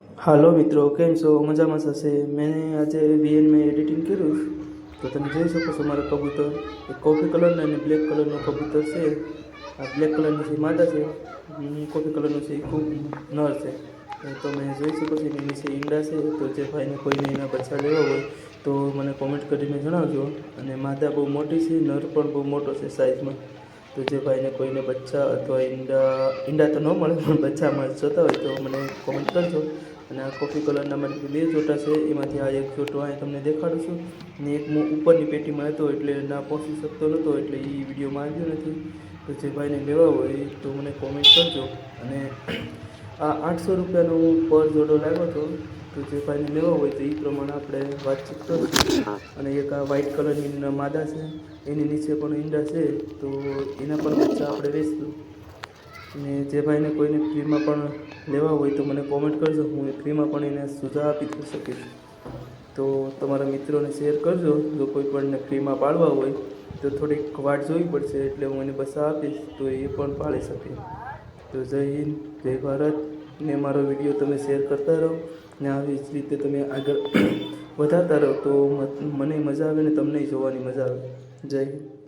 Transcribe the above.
હાલો મિત્રો, કેમ છો? મજામાં થશે? મેં આજે વીએન में એડિટિંગ કર્યું તો તમે જોઈ શકો છો મારો કબૂતર એક કોફી કલરનો અને બ્લેક કલરનો કબૂતર છે. આ બ્લેક કલરની છે માદા છે, કોફી કલરનું છે એ ખૂબ નર છે. તો તમે જોઈ શકો છો એની નીચે ઈંડા છે. તો જે ભાઈને કોઈને એના બચ્ચા લેવા હોય તો મને કોમેન્ટ કરીને જણાવજો. અને માદા બહુ મોટી છે, નર પણ બહુ મોટો છે સાઇઝમાં. તો જે ભાઈને કોઈને બચ્ચા અથવા ઈંડા તો ન મળે પણ બચ્ચા જોતા હોય તો મને કોમેન્ટ કરજો. અને આ કોફી કલરના મારી બે જોટા છે, એમાંથી આ એક જોટો અહીં તમને દેખાડું છું. ને એક ઉપરની પેટીમાં હતો એટલે ના પહોંચી શકતો નહોતો એટલે એ વિડીયોમાં આવ્યો નથી. તો જે ભાઈને લેવા હોય તો મને કોમેન્ટ કરજો. અને આ 800 રૂપિયાનો પર જોડો લાવ્યો હતો. તો જે ભાઈને લેવા હોય તો એ પ્રમાણે આપણે વાતચીત કરીશું. અને એક આ વ્હાઇટ કલરની માદા છે, એની નીચે પણ ઈંડા છે. તો એના પણ બચ્ચા આપણે વેચશું. અને જે ભાઈને કોઈને ફ્રીમાં પણ લેવા હોય તો મને કોમેન્ટ કરજો, હું એ ફ્રીમાં પણ એને સુઝા આપી શકીશ. તો તમારા મિત્રોને શેર કરજો. જો કોઈ પણને ફ્રીમાં પાળવા હોય તો થોડીક વાટ જોવી પડશે, એટલે હું એને બસા આપીશ તો એ પણ પાળી શકે. તો જય હિન્દ, જય ભારત. ને મારો વિડીયો તમે શેર કરતા રહો ને આવી જ રીતે તમે આગળ વધારતા રહો તો મને મજા આવે ને તમને જોવાની મજા આવે. જય હિન્દ.